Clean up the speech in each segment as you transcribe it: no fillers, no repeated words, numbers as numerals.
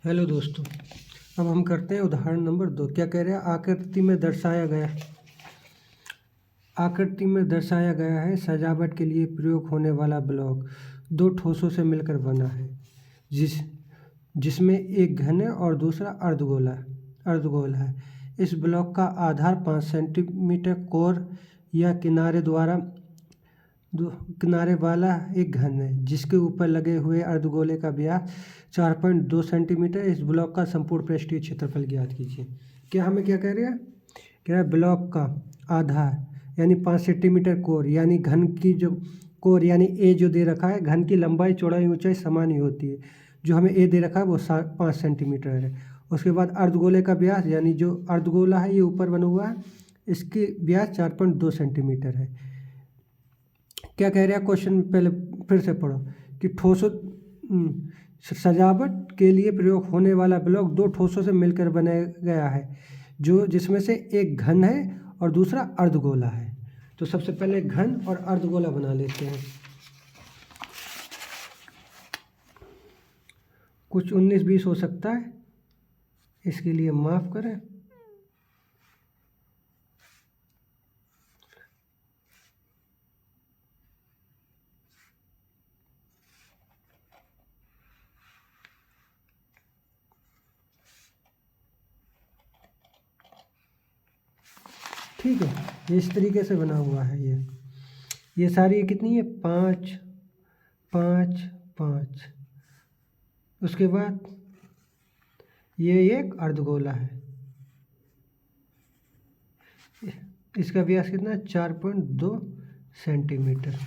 Hello दोस्तों। अब हम करते हैं उदाहरण नंबर 2। क्या कह रहे हैं? आकृति में दर्शाया गया है सजावट के लिए प्रयोग होने वाला ब्लॉक दो ठोसों से मिलकर बना है, जिसमें एक घन है और दूसरा अर्धगोल है। इस ब्लॉक का आधार 5 सेंटीमीटर कोर या किनारे वाला एक घन है, जिसके ऊपर लगे हुए अर्धगोले का व्यास 4.2 सेंटीमीटर। इस ब्लॉक का संपूर्ण पृष्ठीय क्षेत्रफल ज्ञात कीजिए। क्या कह रहे हैं? कह रहे हैं ब्लॉक का आधार यानी 5 सेंटीमीटर कोर यानी घन की जो कोर यानी ए जो दे रखा है, घन की लंबाई चौड़ाई ऊंचाई समान ही होती है। जो हमें ए दे रखा है वो 5 सेंटीमीटर है। उसके बाद अर्धगोले का व्यास यानी जो अर्धगोला है ये ऊपर बना हुआ है, इसकी व्यास 4.2 सेंटीमीटर है। क्या कह रहे हैं क्वेश्चन? पहले फिर से पढ़ो कि सजावट के लिए प्रयोग होने वाला ब्लॉक दो ठोसों से मिलकर बनाया गया है, जिसमें से एक घन है और दूसरा अर्धगोला है। तो सबसे पहले घन और अर्धगोला बना लेते हैं। कुछ 19-20 हो सकता है, इसके लिए माफ़ करें। ठीक है, ये इस तरीके से बना हुआ है। ये सारी कितनी है? 5 5 5। उसके बाद ये एक अर्धगोला है, इसका व्यास कितना है? 4.2 सेंटीमीटर।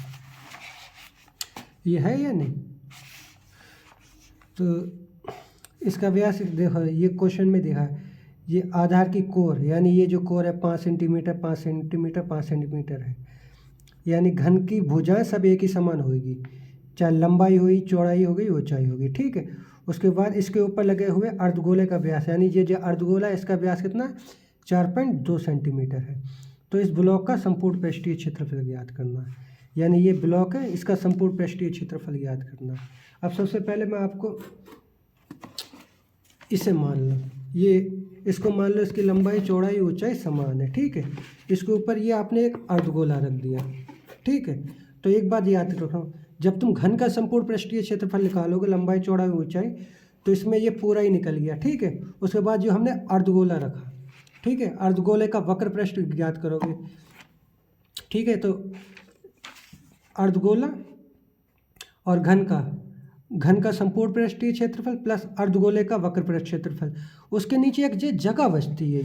ये है या नहीं? तो इसका व्यास देखो, ये क्वेश्चन में देखा है, ये आधार की कोर यानी ये जो कोर है 5 सेंटीमीटर 5 सेंटीमीटर 5 सेंटीमीटर है, यानी घन की भुजाएं सब एक ही समान होगी, चाहे लंबाई हुई, चौड़ाई हो गई, ऊंचाई होगी। ठीक है। उसके बाद इसके ऊपर लगे हुए अर्धगोले का व्यास यानी ये जो अर्धगोला है इसका व्यास कितना है? 4.2 सेंटीमीटर है। तो इस ब्लॉक का संपूर्ण पृष्ठीय क्षेत्रफल ज्ञात करना है, यानी ये ब्लॉक है, इसका संपूर्ण पृष्ठीय क्षेत्रफल ज्ञात करना है। अब सबसे पहले मैं आपको इसे मान लो, इसको मान लो इसकी लंबाई चौड़ाई ऊंचाई समान है। ठीक है। इसके ऊपर ये आपने एक अर्धगोला रख दिया। ठीक है। तो एक बात याद रखो, जब तुम घन का संपूर्ण पृष्ठीय क्षेत्रफल निकालोगे लंबाई चौड़ाई ऊंचाई, तो इसमें ये पूरा ही निकल गया। ठीक है। उसके बाद जो हमने अर्धगोला रखा, ठीक है, अर्धगोले का वक्र पृष्ठ ज्ञात करोगे। ठीक है। तो अर्धगोला और घन का संपूर्ण पृष्ठीय क्षेत्रफल प्लस अर्धगोले का वक्र पृष्ठ क्षेत्रफल, उसके नीचे एक जगह बचती है,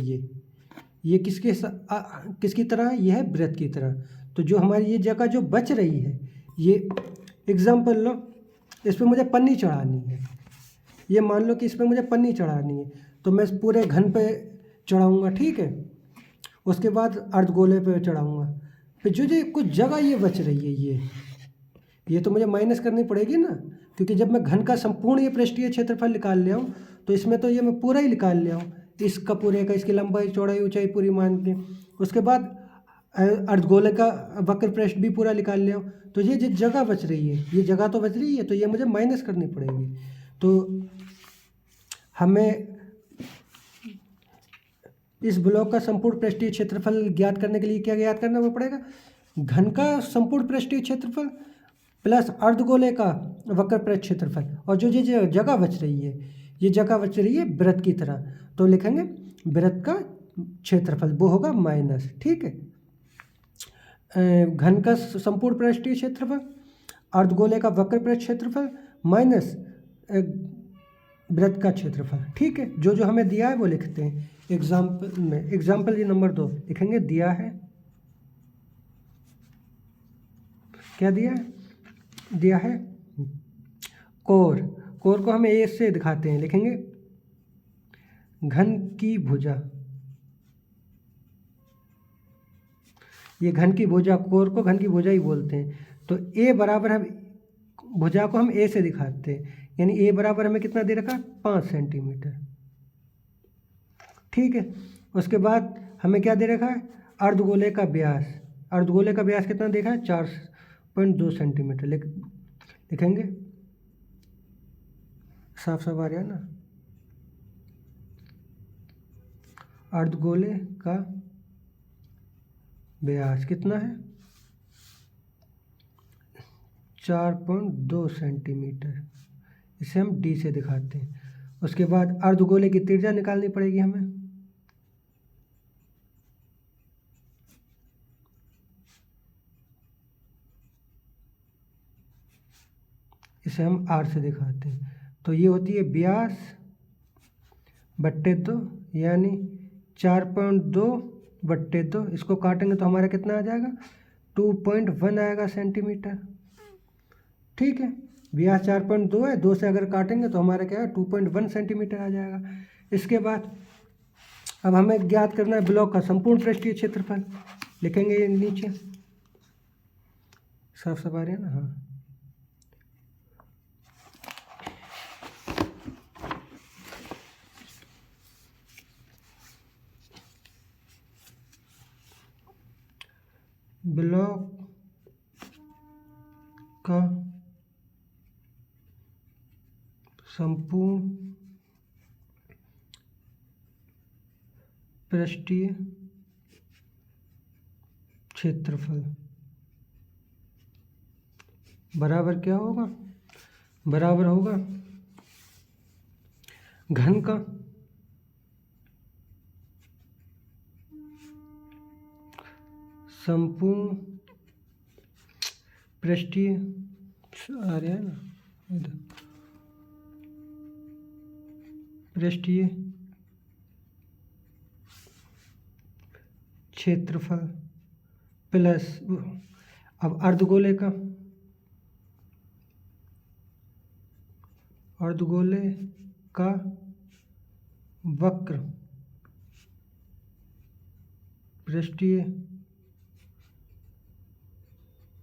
ये किसकी तरह है? ये है वृत्त की तरह। तो जो हमारी ये जगह जो बच रही है, ये एग्जाम्पल लो, इस पर मुझे पन्नी चढ़ानी है। ये मान लो कि इस पर मुझे पन्नी चढ़ानी है, तो मैं इस पूरे घन पे चढ़ाऊँगा। ठीक है। उसके बाद अर्धगोले पे चढ़ाऊँगा। फिर जो कुछ जगह ये बच रही है, ये तो मुझे माइनस करनी पड़ेगी ना, क्योंकि जब मैं घन का संपूर्ण ये पृष्ठीय क्षेत्रफल निकाल ले आऊँ, तो इसमें तो ये मैं पूरा ही निकाल ले आऊँ, इसका पूरे का, इसकी लंबाई चौड़ाई ऊंचाई पूरी मान के। उसके बाद अर्धगोले का वक्र पृष्ठ भी पूरा निकाल ले आऊँ, तो ये जो जगह बच रही है, ये जगह तो बच रही है, तो ये मुझे माइनस करनी पड़ेगी। तो हमें इस ब्लॉक का संपूर्ण पृष्ठीय क्षेत्रफल ज्ञात करने के लिए क्या ज्ञात करना वो पड़ेगा? घन का संपूर्ण पृष्ठीय क्षेत्रफल प्लस अर्धगोले का वक्र पृष्ठ क्षेत्रफल, और जो जगह बच रही है, ये जगह बच रही है वृत्त की तरह, तो लिखेंगे वृत्त का क्षेत्रफल, वो होगा माइनस। ठीक है। घन का संपूर्ण पृष्ठीय क्षेत्रफल, अर्धगोले का वक्र पृष्ठ क्षेत्रफल माइनस वृत्त का क्षेत्रफल। ठीक है। जो हमें दिया है वो लिखते हैं एग्जाम्पल में। एग्जाम्पल ये नंबर 2 लिखेंगे, दिया है, क्या दिया है? दिया है कोर को हम ए से दिखाते हैं, लिखेंगे घन की भुजा। ये घन की भुजा, कोर को घन की भुजा ही बोलते हैं। तो ए बराबर, हम भुजा को हम ए से दिखाते हैं, यानी ए बराबर हमें कितना दे रखा? 5 सेंटीमीटर। ठीक है। उसके बाद हमें क्या दे रखा है? अर्धगोले का व्यास कितना देखा है? 4.2 सेंटीमीटर। लिखेंगे, साफ साफ आ रहा है ना? अर्धगोले का व्यास कितना है? 4.2 सेंटीमीटर। इसे हम डी से दिखाते हैं। उसके बाद अर्धगोले की त्रिज्या निकालनी पड़ेगी हमें। इसे हम आर से दिखाते हैं। तो ये होती है व्यास बट्टे 2, यानी 4.2/2। इसको काटेंगे तो हमारा कितना आ जाएगा? 2.1 आएगा सेंटीमीटर। ठीक है, व्यास 4.2 है, 2 से अगर काटेंगे तो हमारा क्या है? 2.1 सेंटीमीटर आ जाएगा। इसके बाद अब हमें ज्ञात करना है ब्लॉक का संपूर्ण पृष्ठीय क्षेत्रफल। लिखेंगे ये नीचे, साफ साफ आ रहा है ना? हाँ, ब्लॉक का संपूर्ण पृष्ठीय क्षेत्रफल बराबर क्या होगा? बराबर होगा घन का संपूर्ण पृष्ठीय, आ रहा है ना इधर, पृष्ठीय क्षेत्रफल प्लस अब अर्धगोले का वक्र पृष्ठीय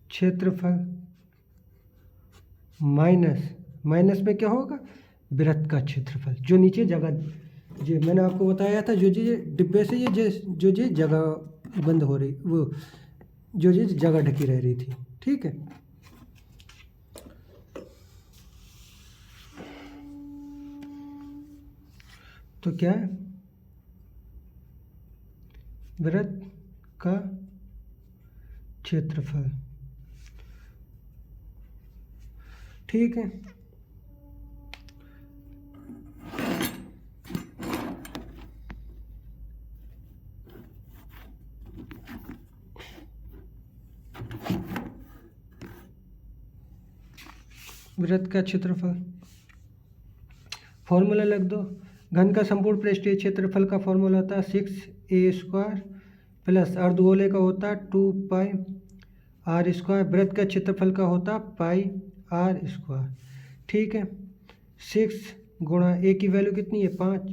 क्षेत्रफल माइनस में क्या होगा? वृत्त का क्षेत्रफल, जो नीचे जगह, जो मैंने आपको बताया था, जो डिब्बे से जो जगह बंद हो रही, वो जो जगह ढकी रह रही थी। ठीक है, तो क्या है? वृत्त का क्षेत्रफल। ठीक है, वृत्त का क्षेत्रफल फॉर्मूला लिख दो। घन का संपूर्ण पृष्ठीय क्षेत्रफल का फॉर्मूला होता है 6a² प्लस अर्धगोले का होता है 2πr²। वृत्त का क्षेत्रफल का होता πr²। ठीक है, 6 गुणा a की वैल्यू कितनी है? 5,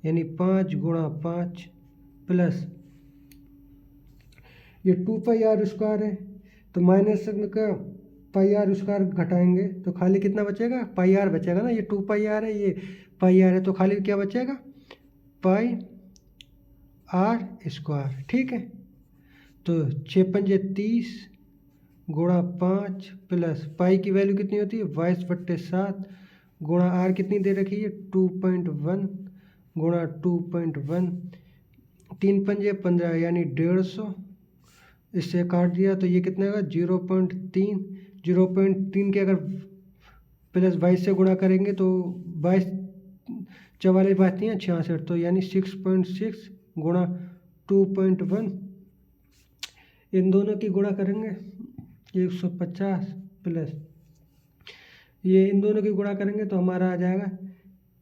यानी 5 गुणा 5 प्लस ये 2πr² है, तो माइनस का πr² घटाएंगे तो खाली कितना बचेगा? πr बचेगा ना। ये 2πr है, ये πr है, तो खाली क्या बचेगा? πr²। ठीक है, तो 6×5 = 30 गुणा 5 प्लस पाई की वैल्यू कितनी होती है? 22/7 गुणा r कितनी दे रखी है? 2.1 गुणा 2.1, 3×5 = 15, यानी 150। इससे काट दिया तो ये कितना होगा? 0.3। 0.3 के अगर प्लस 22 से गुणा करेंगे तो 22 44 बचती हैं 66, तो यानी 6.6 गुणा 2.1, इन दोनों की गुणा करेंगे 150 प्लस ये इन दोनों की गुणा करेंगे तो हमारा आ जाएगा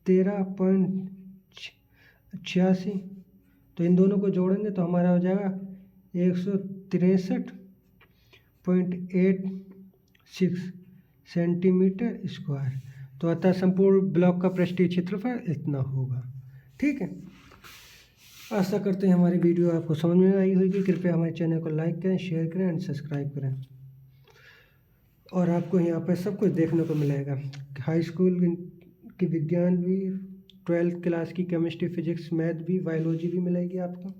13.86। तो इन दोनों को जोड़ेंगे तो हमारा हो जाएगा 163.86 सेंटीमीटर स्क्वायर। तो अतः संपूर्ण ब्लॉक का पृष्ठीय क्षेत्रफल इतना होगा। ठीक है, आशा करते हैं हमारी वीडियो आपको समझ में आई होगी। कृपया हमारे चैनल को लाइक करें, शेयर करें एंड सब्सक्राइब करें। और आपको यहाँ पर सब कुछ देखने को मिलेगा। हाई स्कूल की विज्ञान भी, 12th क्लास की केमिस्ट्री, फिजिक्स, मैथ भी, बायोलॉजी भी मिलेगी आपको।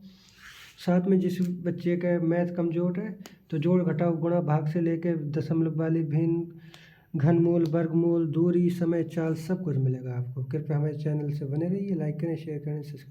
साथ में जिस बच्चे का मैथ कमज़ोर है तो जोड़ घटाव गुणा भाग से लेकर दशमलव वाली, भिन्न, घनमूल, वर्गमूल, दूरी, समय, चाल सब कुछ मिलेगा आपको। कृपया हमारे चैनल से बने रहिए, लाइक करें, शेयर करें, सब्सक्राइब।